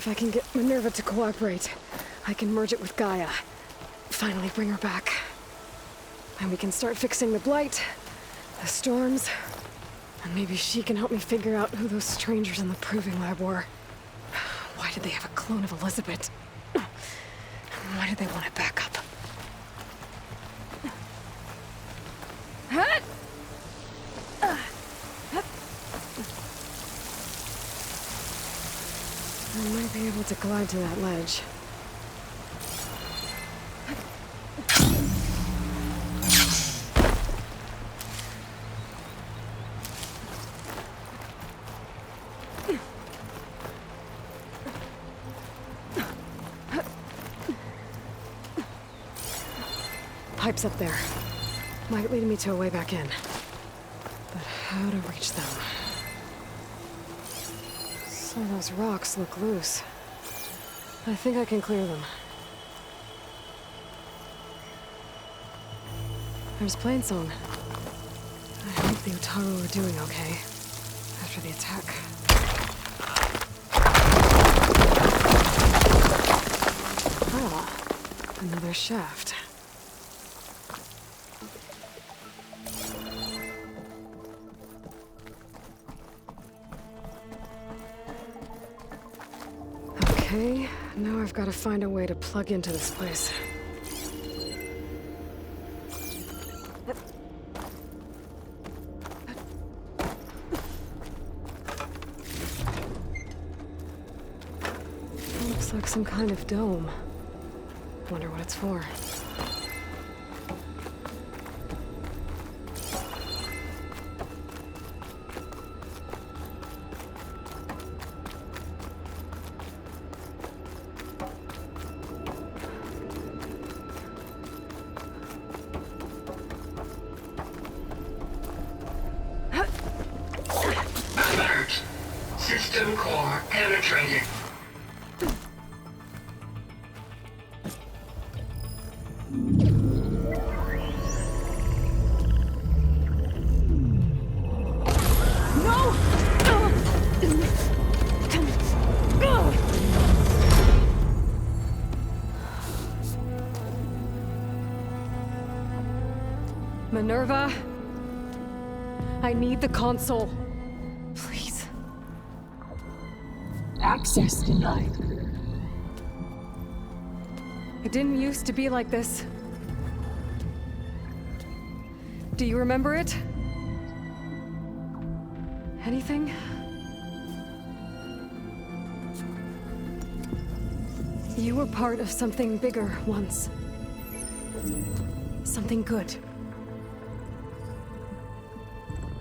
If I can get Minerva to cooperate, I can merge it with Gaia. Finally bring her back. And we can start fixing the blight, the storms, and maybe she can help me figure out who those strangers in the proving lab were. Why did they have a clone of Elizabeth? Why did they want it back up? I might be able to glide to that ledge. Pipes up there. Might lead me to a way back in. But how to reach them? Some of those rocks look loose. I think I can clear them. There's Plainsong. I hope the Utaru are doing okay after the attack. Ah, another shaft. Okay, now I've got to find a way to plug into this place. Looks like some kind of dome. Wonder what it's for. Alert! System core penetrated. Minerva, I need the console. Please. Access denied. It didn't used to be like this. Do you remember it? Anything? You were part of something bigger once. Something good.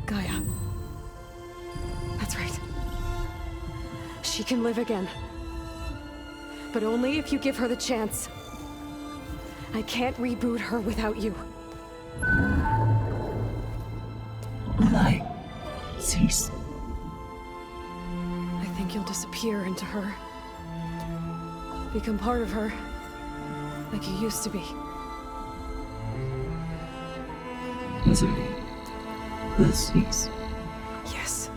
Gaia. That's right. She can live again. But only if you give her the chance. I can't reboot her without you. Aloy, cease. I think you'll disappear into her. Become part of her. Like you used to be. Misery will cease. Yes.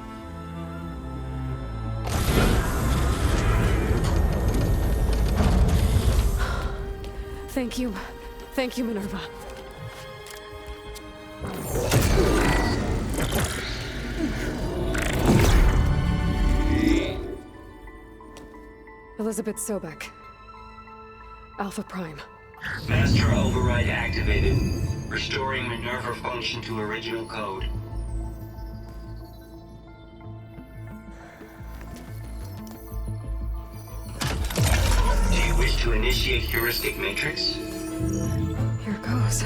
Thank you. Thank you, Minerva. Elizabeth Sobek. Alpha Prime. Master override activated. Restoring Minerva function to original code. Do you wish to initiate heuristic matrix? Here goes.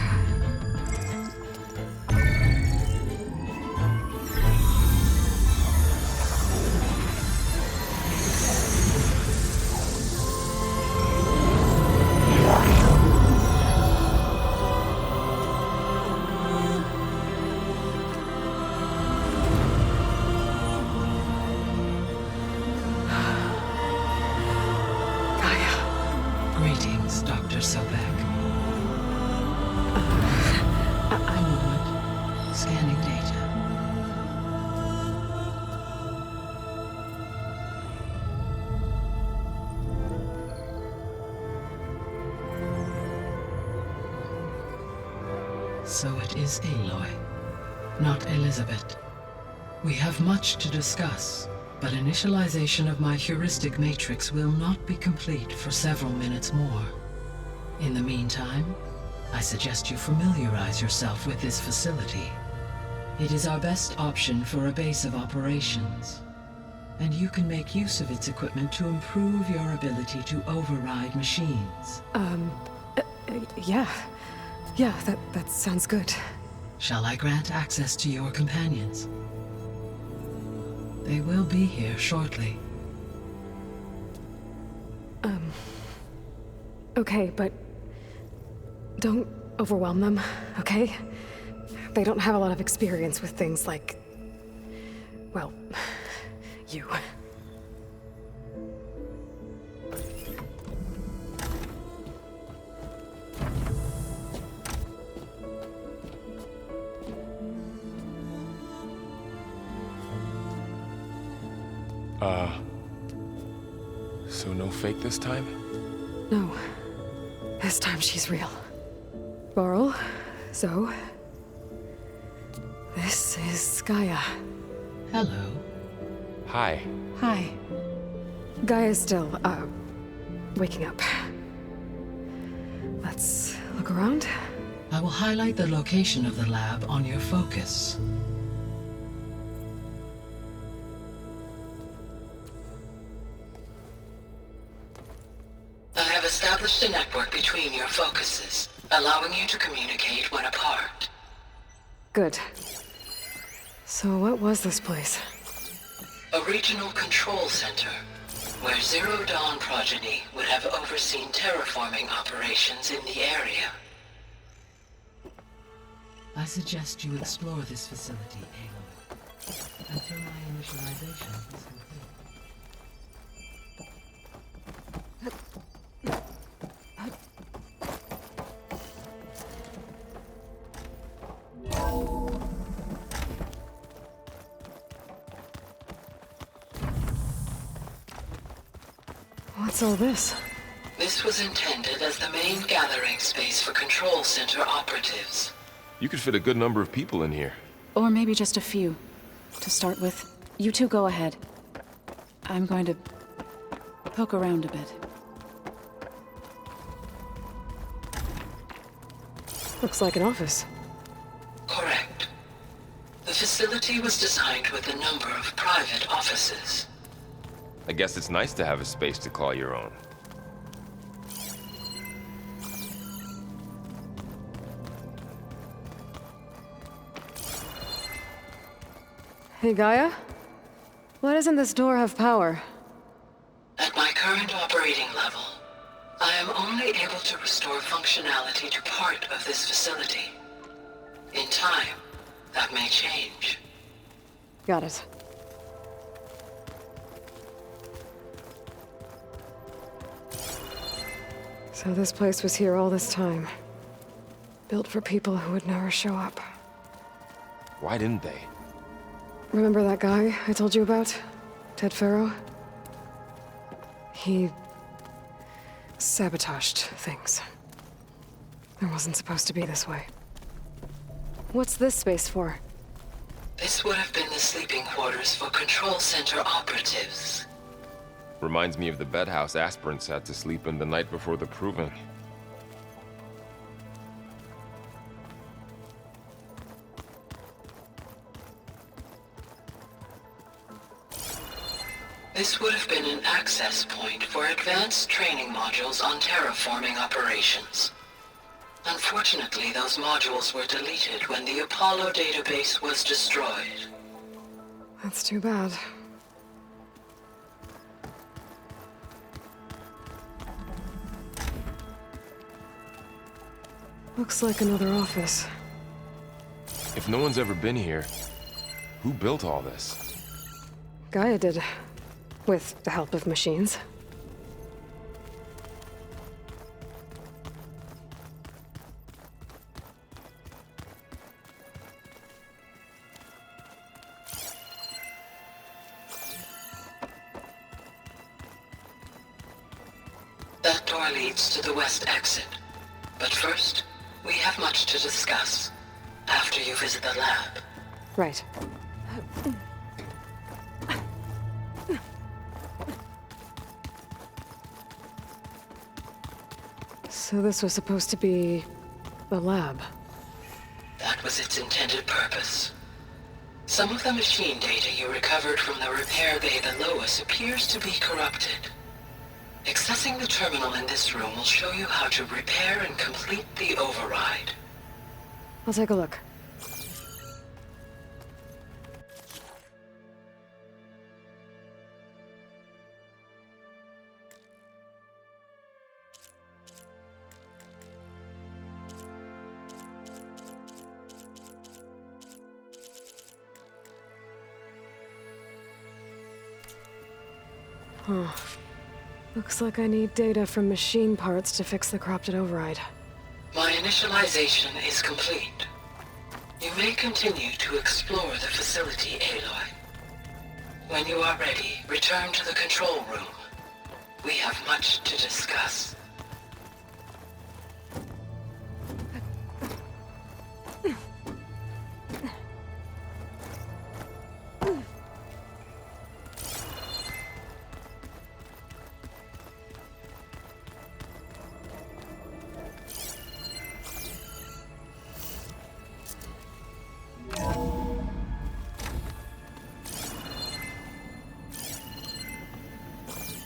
Greetings, Dr. Sobek. I'm Aloy, scanning data. So it is Aloy, not Elizabeth. We have much to discuss, but initialization of my heuristic matrix will not be complete for several minutes more. In the meantime, I suggest you familiarize yourself with this facility. It is our best option for a base of operations, and you can make use of its equipment to improve your ability to override machines. Yeah. Yeah, that sounds good. Shall I grant access to your companions? They will be here shortly. Okay, but don't overwhelm them, okay? They don't have a lot of experience with things like, well, you. So no fake this time? No. This time she's real. Varl, Zoe. This is GAIA. Hello. Hi. Hi. GAIA's still, waking up. Let's look around. I will highlight the location of the lab on your focus. I have established a network between your focuses, allowing you to communicate when apart. Good. So what was this place? A regional control center, where Zero Dawn progeny would have overseen terraforming operations in the area. I suggest you explore this facility, Aloy, until my initialization is complete. What's all this? This was intended as the main gathering space for control center operatives. You could fit a good number of people in here. Or maybe just a few. To start with, you two go ahead. I'm going to poke around a bit. Looks like an office. Correct. The facility was designed with a number of private offices. I guess it's nice to have a space to call your own. Hey, GAIA? Why doesn't this door have power? At my current operating level, I am only able to restore functionality to part of this facility. In time, that may change. Got it. So this place was here all this time. Built for people who would never show up. Why didn't they? Remember that guy I told you about? Ted Farrow? He sabotaged things. It wasn't supposed to be this way. What's this space for? This would have been the sleeping quarters for control center operatives. Reminds me of the bedhouse aspirants had to sleep in the night before the proving. This would have been an access point for advanced training modules on terraforming operations. Unfortunately, those modules were deleted when the Apollo database was destroyed. That's too bad. Looks like another office. If no one's ever been here, who built all this? GAIA did. With the help of machines. That door leads to the west exit. But first, We have much to discuss after you visit the lab. Right. So this was supposed to be the lab. That was its intended purpose. Some of the machine data you recovered from the repair bay below us appears to be corrupted. Accessing the terminal in this room will show you how to repair and complete the override. I'll take a look. Huh. Looks like I need data from machine parts to fix the corrupted override. My initialization is complete. You may continue to explore the facility, Aloy. When you are ready, return to the control room. We have much to discuss.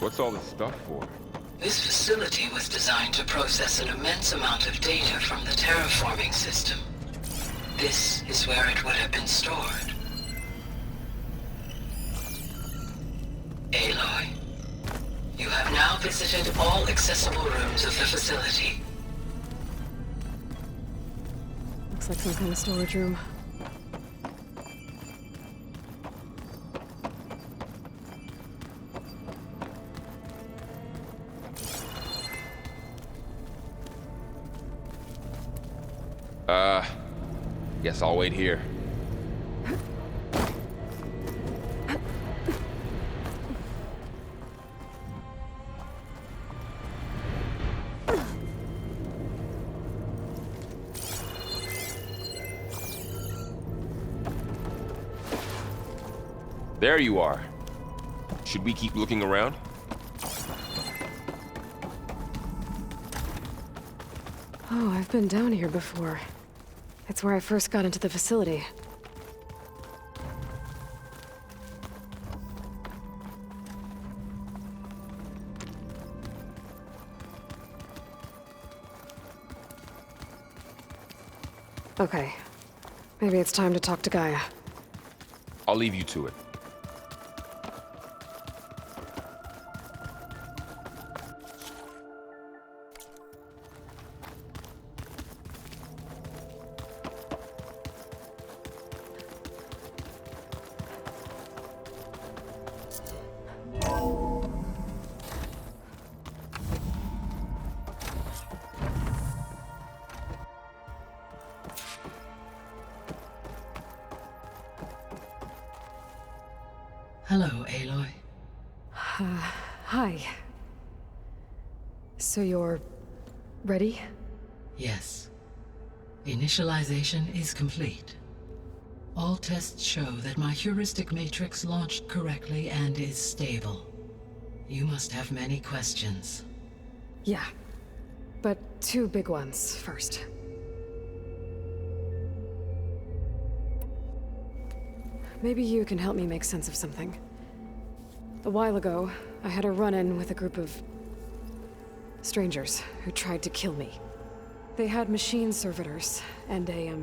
What's all this stuff for? This facility was designed to process an immense amount of data from the terraforming system. This is where it would have been stored. Aloy, you have now visited all accessible rooms of the facility. Looks like some kind of storage room. Guess I'll wait here. There you are. Should we keep looking around? Oh, I've been down here before. It's where I first got into the facility. Okay. Maybe it's time to talk to Gaia. I'll leave you to it. Hello, Aloy. Hi. So you're ready? Yes. Initialization is complete. All tests show that my heuristic matrix launched correctly and is stable. You must have many questions. Yeah. But two big ones first. Maybe you can help me make sense of something. A while ago, I had a run-in with a group of strangers who tried to kill me. They had machine servitors and a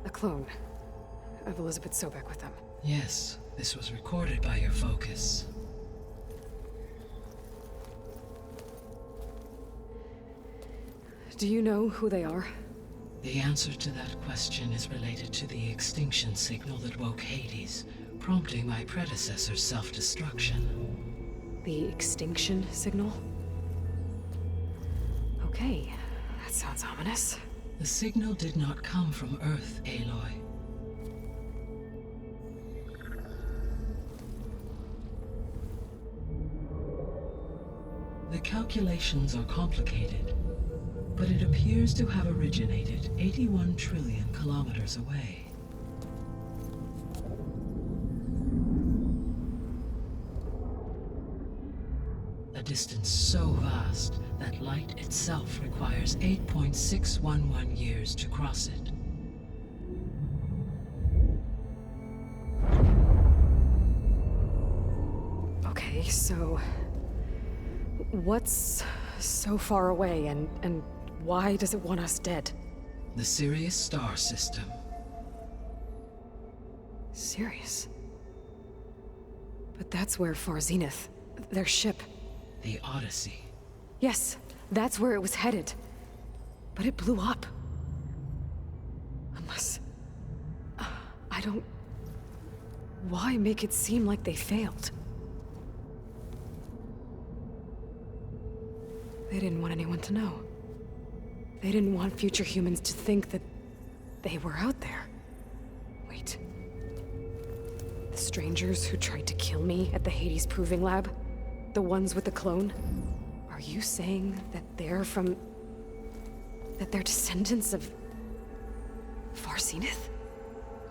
clone of Elizabeth Sobek with them. Yes, this was recorded by your focus. Do you know who they are? The answer to that question is related to the extinction signal that woke Hades, prompting my predecessor's self-destruction. The extinction signal? Okay, that sounds ominous. The signal did not come from Earth, Aloy. The calculations are complicated, but it appears to have originated 81 trillion kilometers away. A distance so vast that light itself requires 8.611 years to cross it. Okay, so... what's so far away, and why does it want us dead? The Sirius star system. Sirius? But that's where Far Zenith, their ship... The Odyssey. Yes, that's where it was headed. But it blew up. Unless... I don't... Why make it seem like they failed? They didn't want anyone to know. They didn't want future humans to think that they were out there. Wait. The strangers who tried to kill me at the Hades Proving Lab? The ones with the clone? Are you saying that they're from... that they're descendants of... Far Zenith?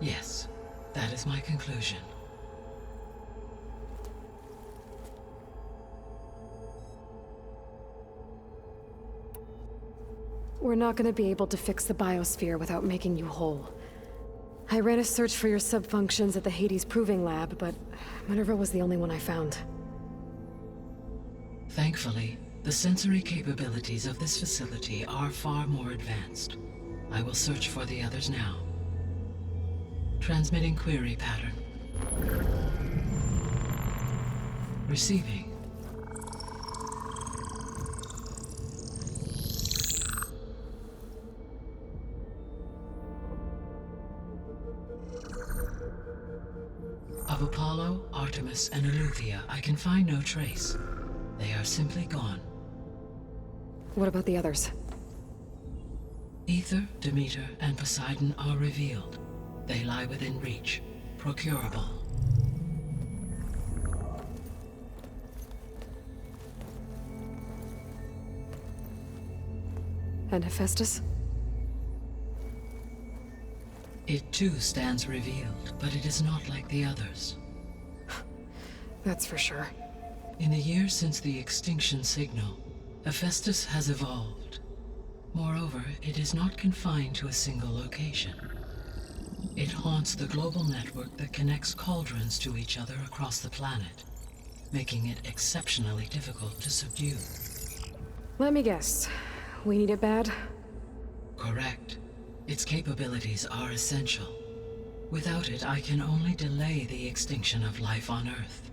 Yes, that is my conclusion. We're not gonna be able to fix the biosphere without making you whole. I ran a search for your subfunctions at the Hades Proving Lab, but Minerva was the only one I found. Thankfully, the sensory capabilities of this facility are far more advanced. I will search for the others now. Transmitting query pattern. Receiving. Of Apollo, Artemis, and Eleuthia, I can find no trace. They are simply gone. What about the others? Ether, Demeter, and Poseidon are revealed. They lie within reach, procurable. And Hephaestus? It too stands revealed, but it is not like the others. That's for sure. In the years since the extinction signal, Hephaestus has evolved. Moreover, it is not confined to a single location. It haunts the global network that connects cauldrons to each other across the planet, making it exceptionally difficult to subdue. Let me guess. We need it bad? Correct. Its capabilities are essential. Without it, I can only delay the extinction of life on Earth.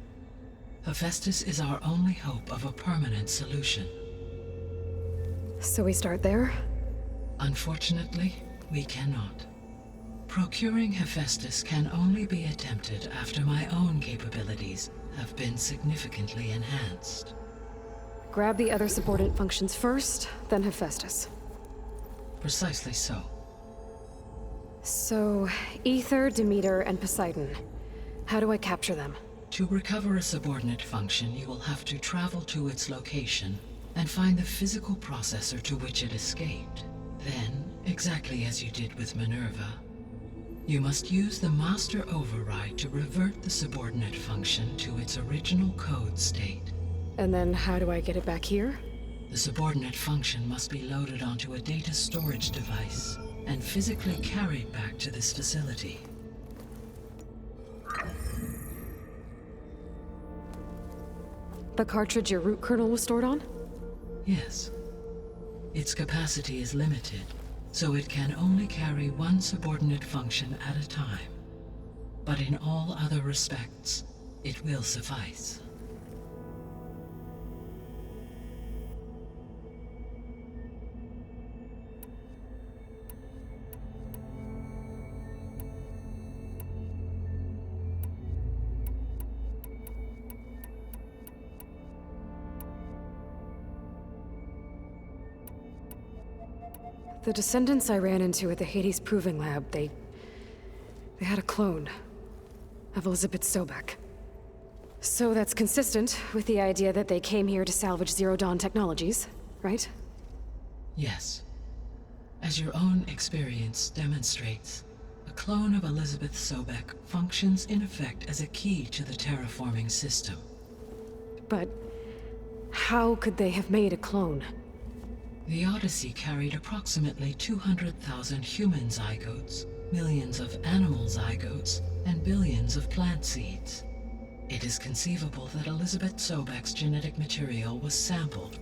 Hephaestus is our only hope of a permanent solution. So we start there? Unfortunately, we cannot. Procuring Hephaestus can only be attempted after my own capabilities have been significantly enhanced. Grab the other subordinate functions first, then Hephaestus. Precisely so. So, Ether, Demeter, and Poseidon. How do I capture them? To recover a subordinate function, you will have to travel to its location and find the physical processor to which it escaped. Then, exactly as you did with Minerva, you must use the master override to revert the subordinate function to its original code state. And then how do I get it back here? The subordinate function must be loaded onto a data storage device and physically carried back to this facility. The cartridge your root kernel was stored on? Yes. Its capacity is limited, so it can only carry one subordinate function at a time. But in all other respects, it will suffice. The descendants I ran into at the Hades Proving Lab, they had a clone of Elizabeth Sobek. So that's consistent with the idea that they came here to salvage Zero Dawn technologies, right? Yes. As your own experience demonstrates, a clone of Elizabeth Sobek functions in effect as a key to the terraforming system. But how could they have made a clone? The Odyssey carried approximately 200,000 human zygotes, millions of animal zygotes, and billions of plant seeds. It is conceivable that Elizabeth Sobek's genetic material was sampled,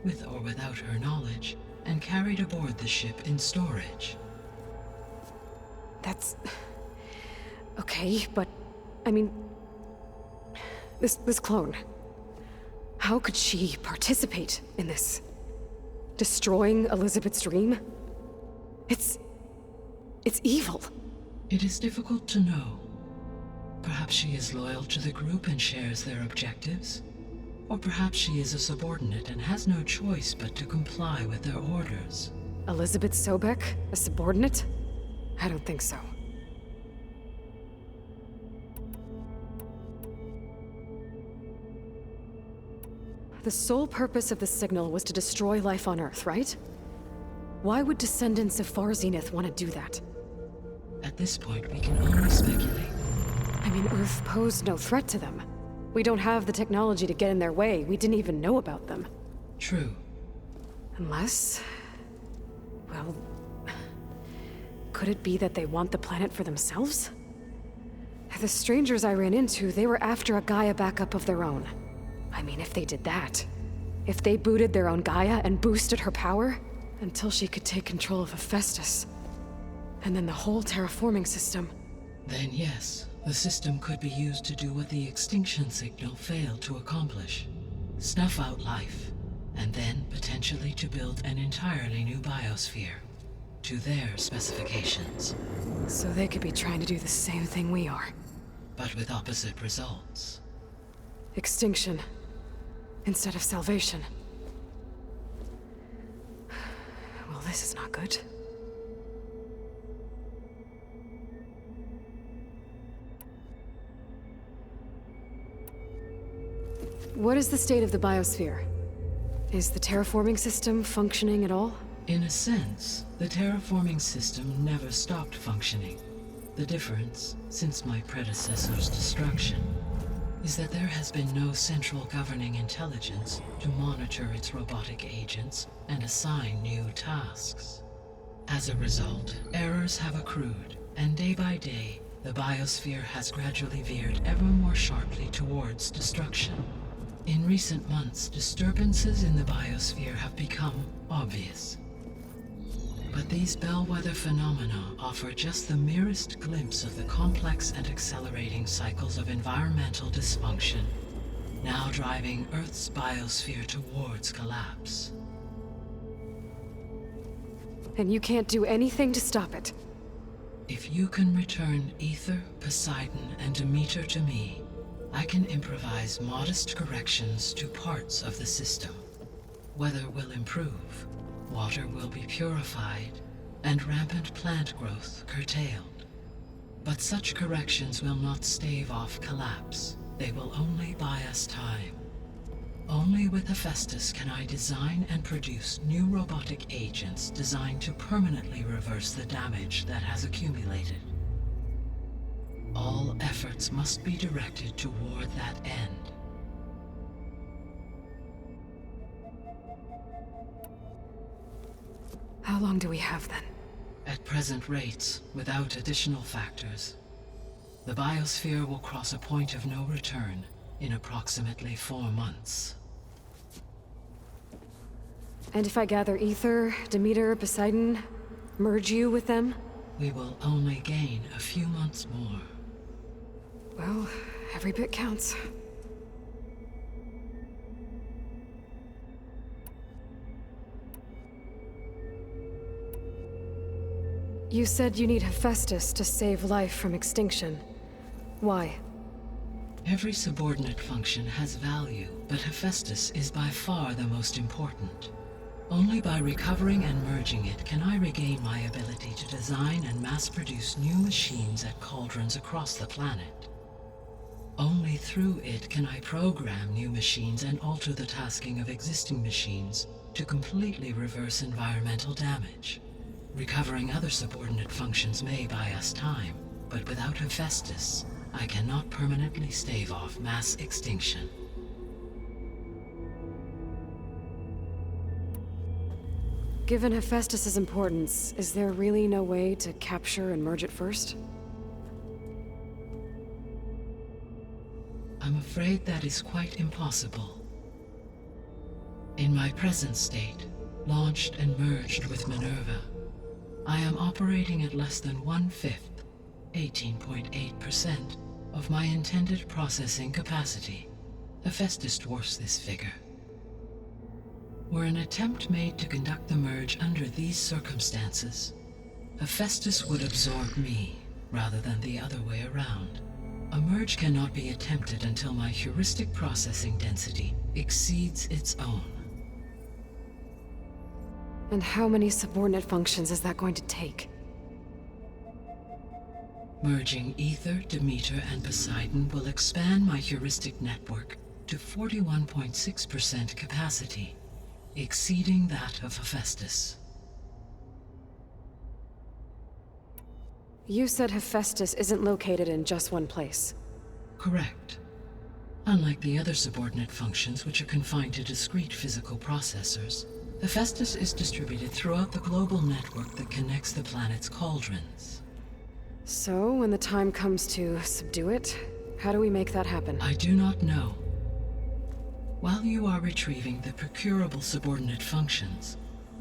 with or without her knowledge, and carried aboard the ship in storage. That's... okay, but... I mean... This clone... How could she participate in this? Destroying Elizabeth's dream? It's evil. It is difficult to know. Perhaps she is loyal to the group and shares their objectives. Or perhaps she is a subordinate and has no choice but to comply with their orders. Elizabeth Sobek? A subordinate? I don't think so. The sole purpose of the signal was to destroy life on Earth, right? Why would descendants of Far Zenith want to do that? At this point, we can only speculate. I mean, Earth posed no threat to them. We don't have the technology to get in their way. We didn't even know about them. True. Unless... well... could it be that they want the planet for themselves? The strangers I ran into, they were after a Gaia backup of their own. I mean, if they did that... if they booted their own Gaia and boosted her power... until she could take control of Hephaestus. And then the whole terraforming system... Then yes, the system could be used to do what the extinction signal failed to accomplish. Snuff out life, and then potentially to build an entirely new biosphere. To their specifications. So they could be trying to do the same thing we are. But with opposite results. Extinction. Instead of salvation. Well, this is not good. What is the state of the biosphere? Is the terraforming system functioning at all? In a sense, the terraforming system never stopped functioning. The difference, since my predecessor's destruction, is that there has been no central governing intelligence to monitor its robotic agents and assign new tasks. As a result, errors have accrued, and day by day, the biosphere has gradually veered ever more sharply towards destruction. In recent months, disturbances in the biosphere have become obvious. But these bellwether phenomena offer just the merest glimpse of the complex and accelerating cycles of environmental dysfunction, now driving Earth's biosphere towards collapse. And you can't do anything to stop it? If you can return Ether, Poseidon, and Demeter to me, I can improvise modest corrections to parts of the system. Weather will improve. Water will be purified, and rampant plant growth curtailed. But such corrections will not stave off collapse. They will only buy us time. Only with Hephaestus can I design and produce new robotic agents designed to permanently reverse the damage that has accumulated. All efforts must be directed toward that end. How long do we have then? At present rates, without additional factors, the biosphere will cross a point of no return in approximately 4 months. And if I gather Ether, Demeter, Poseidon, merge you with them? We will only gain a few months more. Well, every bit counts. You said you need Hephaestus to save life from extinction. Why? Every subordinate function has value, but Hephaestus is by far the most important. Only by recovering and merging it can I regain my ability to design and mass-produce new machines at cauldrons across the planet. Only through it can I program new machines and alter the tasking of existing machines to completely reverse environmental damage. Recovering other subordinate functions may buy us time, but without Hephaestus, I cannot permanently stave off mass extinction. Given Hephaestus's importance, is there really no way to capture and merge it first? I'm afraid that is quite impossible. In my present state, launched and merged with Minerva, I am operating at less than 1/5, 18.8%, of my intended processing capacity. Hephaestus dwarfs this figure. Were an attempt made to conduct the merge under these circumstances, Hephaestus would absorb me, rather than the other way around. A merge cannot be attempted until my heuristic processing density exceeds its own. And how many subordinate functions is that going to take? Merging Ether, Demeter, and Poseidon will expand my heuristic network to 41.6% capacity, exceeding that of Hephaestus. You said Hephaestus isn't located in just one place. Correct. Unlike the other subordinate functions, which are confined to discrete physical processors, Hephaestus is distributed throughout the global network that connects the planet's cauldrons. So, when the time comes to subdue it, how do we make that happen? I do not know. While you are retrieving the procurable subordinate functions,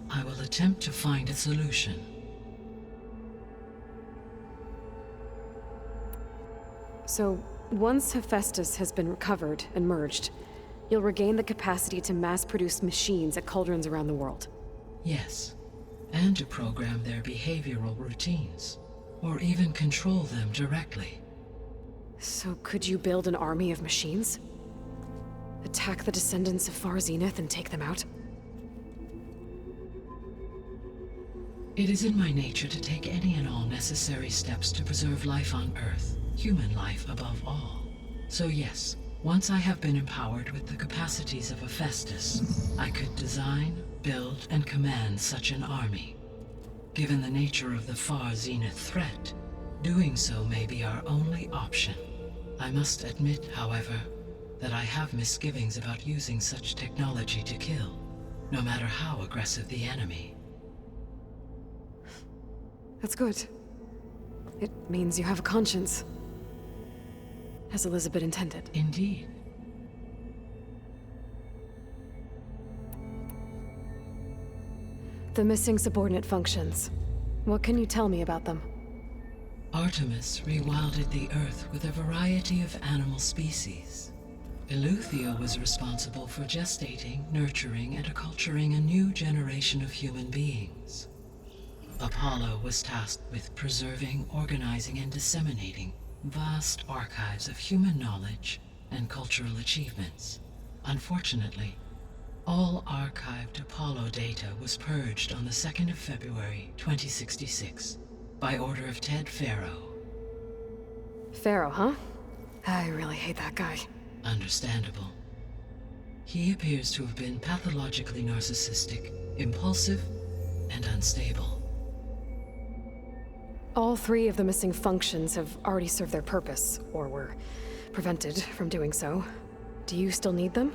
I will attempt to find a solution. So, once Hephaestus has been recovered and merged, you'll regain the capacity to mass-produce machines at cauldrons around the world. Yes, and to program their behavioral routines, or even control them directly. So could you build an army of machines? Attack the descendants of Far Zenith and take them out? It is in my nature to take any and all necessary steps to preserve life on Earth, human life above all. So yes, once I have been empowered with the capacities of Hephaestus, I could design, build, and command such an army. Given the nature of the Far Zenith threat, doing so may be our only option. I must admit, however, that I have misgivings about using such technology to kill, no matter how aggressive the enemy. That's good. It means you have a conscience. As Elizabeth intended. Indeed. The missing subordinate functions. What can you tell me about them? Artemis rewilded the Earth with a variety of animal species. Eleuthia was responsible for gestating, nurturing, and acculturating a new generation of human beings. Apollo was tasked with preserving, organizing, and disseminating vast archives of human knowledge and cultural achievements. Unfortunately, all archived Apollo data was purged on the 2nd of February, 2066, by order of Ted Faro. Pharaoh, huh? I really hate that guy. Understandable. He appears to have been pathologically narcissistic, impulsive, and unstable. All three of the missing functions have already served their purpose, or were prevented from doing so. Do you still need them?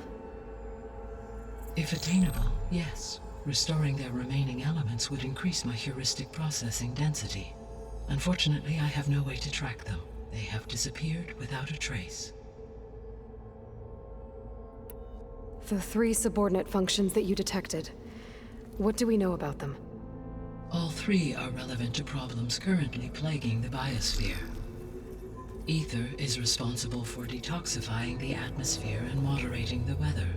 If attainable, yes. Restoring their remaining elements would increase my heuristic processing density. Unfortunately, I have no way to track them. They have disappeared without a trace. The three subordinate functions that you detected. What do we know about them? All three are relevant to problems currently plaguing the biosphere. Ether is responsible for detoxifying the atmosphere and moderating the weather.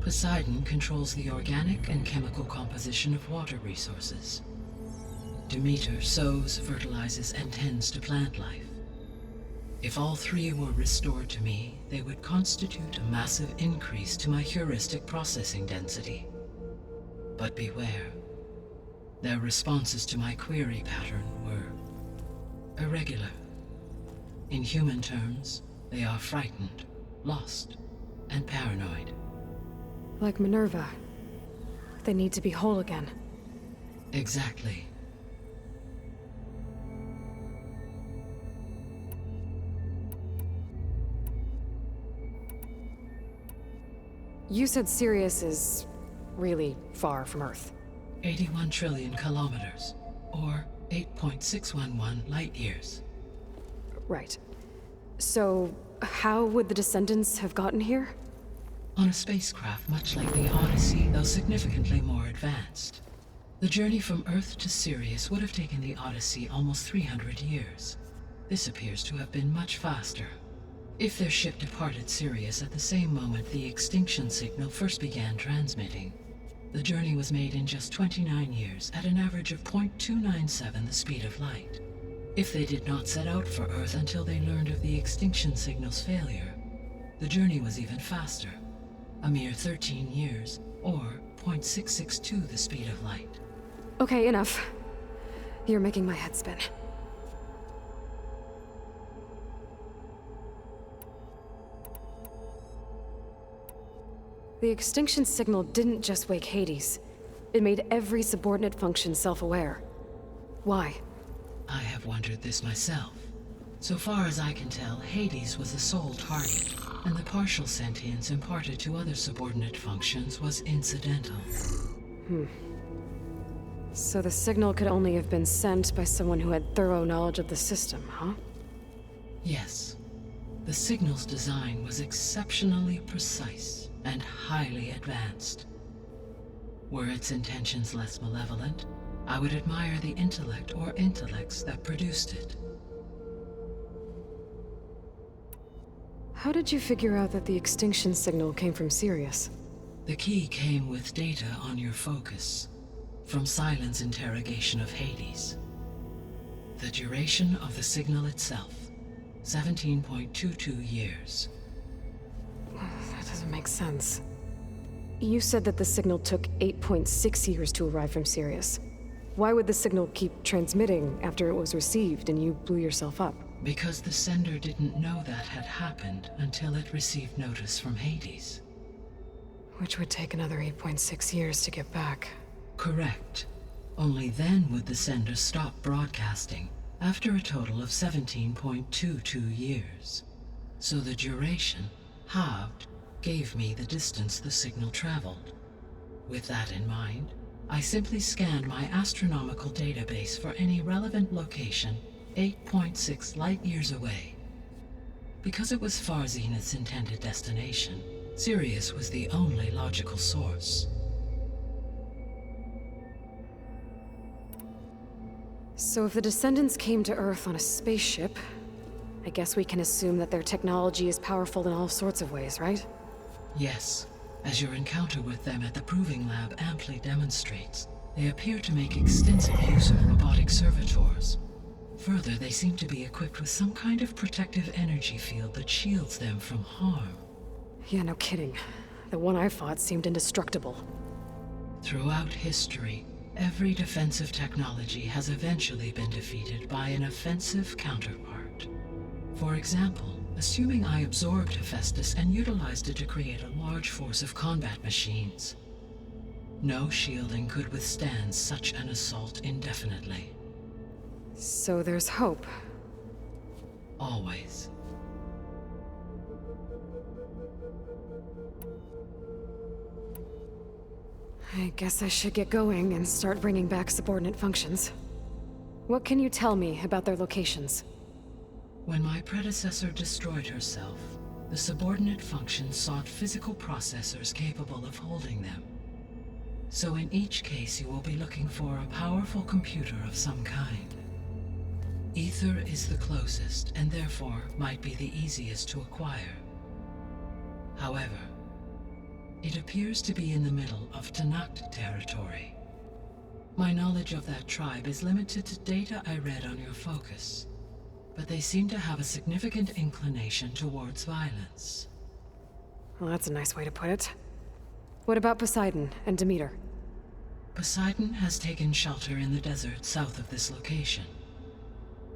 Poseidon controls the organic and chemical composition of water resources. Demeter sows, fertilizes, and tends to plant life. If all three were restored to me, they would constitute a massive increase to my heuristic processing density. But beware. Their responses to my query pattern were irregular. In human terms, they are frightened, lost, and paranoid. Like Minerva. They need to be whole again. Exactly. You said Sirius is really far from Earth. 81 trillion kilometers, or 8.611 light years. Right. So, how would the Descendants have gotten here? On a spacecraft much like the Odyssey, though significantly more advanced. The journey from Earth to Sirius would have taken the Odyssey almost 300 years. This appears to have been much faster. If their ship departed Sirius at the same moment the extinction signal first began transmitting, the journey was made in just 29 years at an average of 0.297 the speed of light. If they did not set out for Earth until they learned of the extinction signal's failure, the journey was even faster, a mere 13 years, or 0.662 the speed of light. Okay, enough. You're making my head spin. The extinction signal didn't just wake Hades. It made every subordinate function self-aware. Why? I have wondered this myself. So far as I can tell, Hades was the sole target, and the partial sentience imparted to other subordinate functions was incidental. So the signal could only have been sent by someone who had thorough knowledge of the system, huh? Yes. The signal's design was exceptionally precise and highly advanced. Were its intentions less malevolent, I would admire the intellect or intellects that produced it. How did you figure out that the extinction signal came from Sirius? The key came with data on your focus, from Silent's interrogation of Hades. The duration of the signal itself, 17.22 years. That doesn't make sense. You said that the signal took 8.6 years to arrive from Sirius. Why would the signal keep transmitting after it was received and you blew yourself up? Because the sender didn't know that had happened until it received notice from Hades. Which would take another 8.6 years to get back. Correct. Only then would the sender stop broadcasting, after a total of 17.22 years. So the duration, halved, gave me the distance the signal traveled. With that in mind, I simply scanned my astronomical database for any relevant location 8.6 light-years away. Because it was far Zenith's intended destination, Sirius was the only logical source. So if the Descendants came to Earth on a spaceship, I guess we can assume that their technology is powerful in all sorts of ways, right? Yes, as your encounter with them at the Proving Lab amply demonstrates, they appear to make extensive use of robotic servitors. Further, they seem to be equipped with some kind of protective energy field that shields them from harm. Yeah, no kidding. The one I fought seemed indestructible. Throughout history, every defensive technology has eventually been defeated by an offensive counterpart. For example, assuming I absorbed Hephaestus and utilized it to create a large force of combat machines. No shielding could withstand such an assault indefinitely. So there's hope. Always. I guess I should get going and start bringing back subordinate functions. What can you tell me about their locations? When my predecessor destroyed herself, the subordinate functions sought physical processors capable of holding them. So in each case you will be looking for a powerful computer of some kind. Ether is the closest, and therefore might be the easiest to acquire. However, it appears to be in the middle of Tanakh territory. My knowledge of that tribe is limited to data I read on your focus, but they seem to have a significant inclination towards violence. Well, that's a nice way to put it. What about Poseidon and Demeter? Poseidon has taken shelter in the desert south of this location.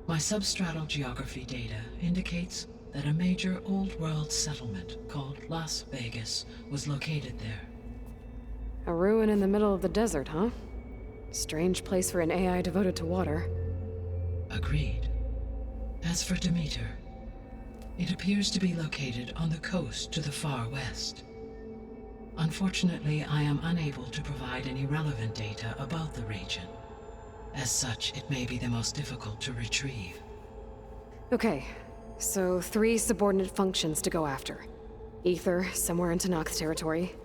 My substratal geography data indicates that a major old-world settlement called Las Vegas was located there. A ruin in the middle of the desert, huh? Strange place for an AI devoted to water. Agreed. As for Demeter, it appears to be located on the coast to the far west. Unfortunately, I am unable to provide any relevant data about the region. As such, it may be the most difficult to retrieve. Okay, so 3 subordinate functions to go after. Ether, somewhere in Tanakh territory.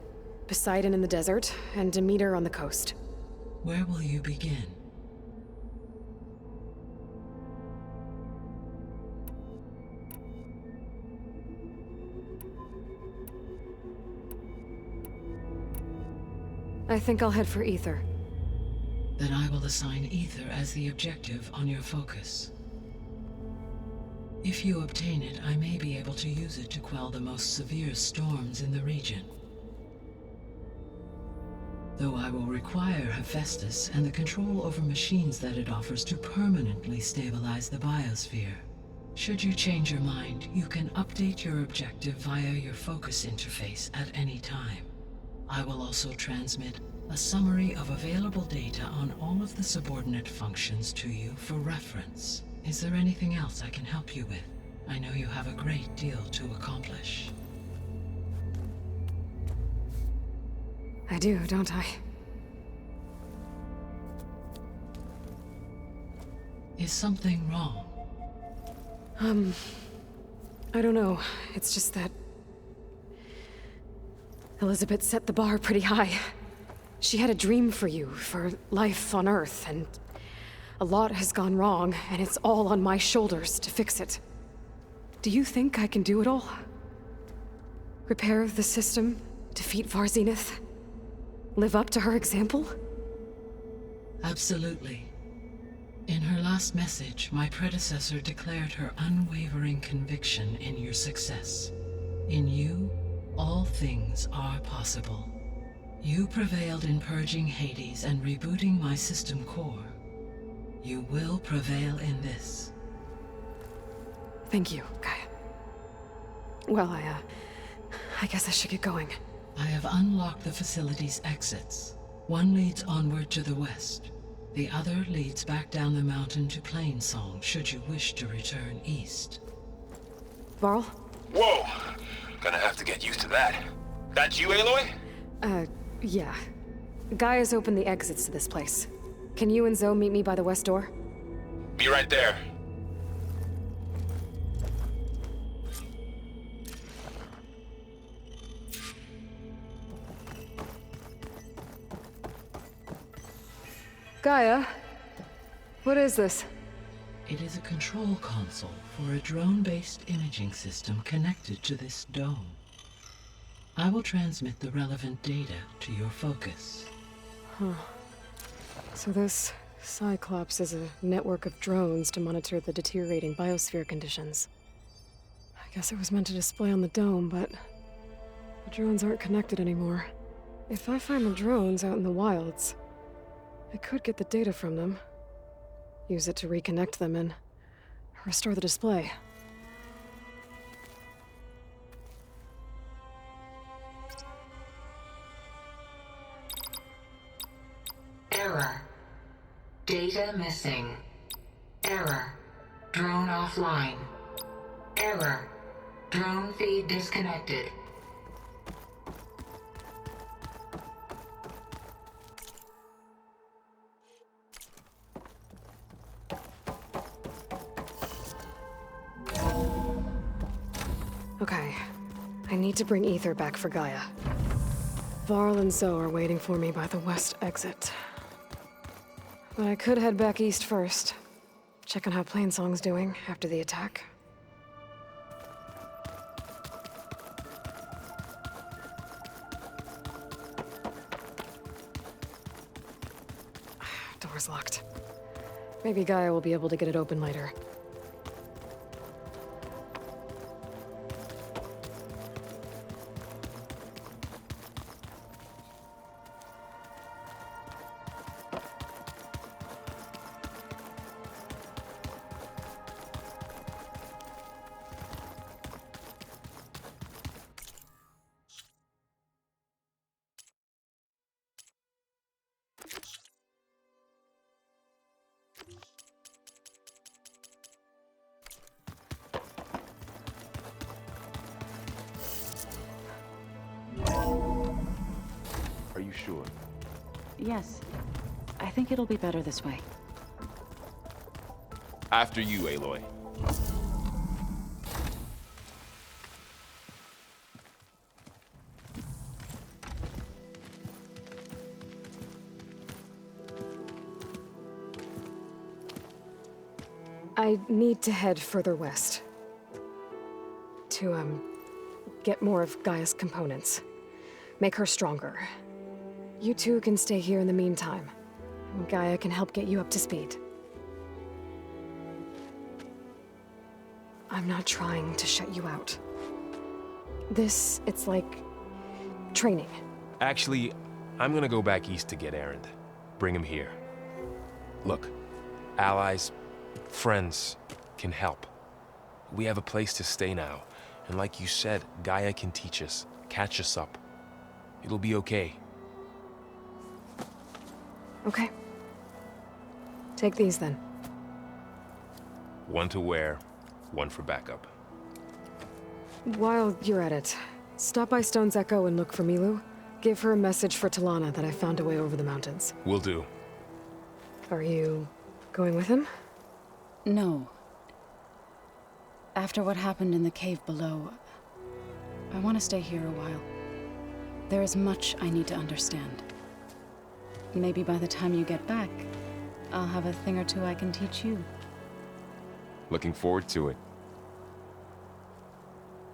Poseidon in the desert, and Demeter on the coast. Where will you begin? I think I'll head for Ether. Then I will assign Ether as the objective on your focus. If you obtain it, I may be able to use it to quell the most severe storms in the region. Though I will require Hephaestus and the control over machines that it offers to permanently stabilize the biosphere. Should you change your mind, you can update your objective via your focus interface at any time. I will also transmit a summary of available data on all of the subordinate functions to you for reference. Is there anything else I can help you with? I know you have a great deal to accomplish. I do, don't I? Is something wrong? I don't know. It's just that Elizabeth set the bar pretty high. She had a dream for you, for life on Earth, and a lot has gone wrong, and it's all on my shoulders to fix it. Do you think I can do it all? Repair the system, defeat Varzenith, live up to her example? Absolutely. In her last message, my predecessor declared her unwavering conviction in your success. In you, all things are possible. You prevailed in purging Hades and rebooting my system core. You will prevail in this. Thank you, Gaia. Well, I guess I should get going. I have unlocked the facility's exits. One leads onward to the west. The other leads back down the mountain to Plainsong, should you wish to return east. Varl? Whoa! Gonna have to get used to that. That's you, Aloy? Yeah. Gaia's opened the exits to this place. Can you and Zoe meet me by the west door? Be right there. Gaia? What is this? It is a control console for a drone-based imaging system connected to this dome. I will transmit the relevant data to your focus. So this Cyclops is a network of drones to monitor the deteriorating biosphere conditions. I guess it was meant to display on the dome, but the drones aren't connected anymore. If I find the drones out in the wilds, I could get the data from them, use it to reconnect them and restore the display. Error. Data missing. Error. Drone offline. Error. Drone feed disconnected. Okay. I need to bring Ether back for Gaia. Varl and Zoe are waiting for me by the west exit. But I could head back east first. Check on how Plainsong's doing after the attack. Door's locked. Maybe Gaia will be able to get it open later. Are you sure? Yes. I think it'll be better this way. After you, Aloy. I need to head further west. To, get more of Gaia's components. Make her stronger. You two can stay here in the meantime. And Gaia can help get you up to speed. I'm not trying to shut you out. It's like... training. Actually, I'm gonna go back east to get Erend. Bring him here. Look, allies, friends can help. We have a place to stay now. And like you said, Gaia can teach us, catch us up. It'll be okay. Okay. Take these then. One to wear, one for backup. While you're at it, stop by Stone's Echo and look for Milu. Give her a message for Talana that I found a way over the mountains. Will do. Are you going with him? No. After what happened in the cave below, I want to stay here a while. There is much I need to understand. Maybe by the time you get back, I'll have a thing or two I can teach you. Looking forward to it.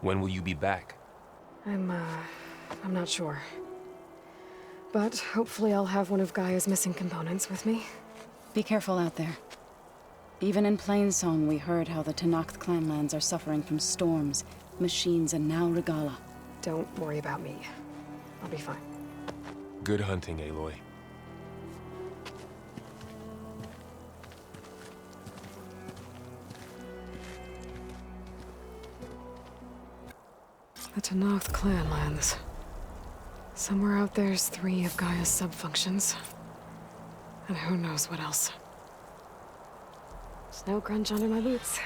When will you be back? I'm not sure. But hopefully I'll have one of Gaia's missing components with me. Be careful out there. Even in Plainsong, we heard how the Tenakth clanlands are suffering from storms, machines, and now Regala. Don't worry about me. I'll be fine. Good hunting, Aloy. The Tenakth clanlands. Somewhere out there's 3 of Gaia's subfunctions. And who knows what else. Snow crunch under my boots.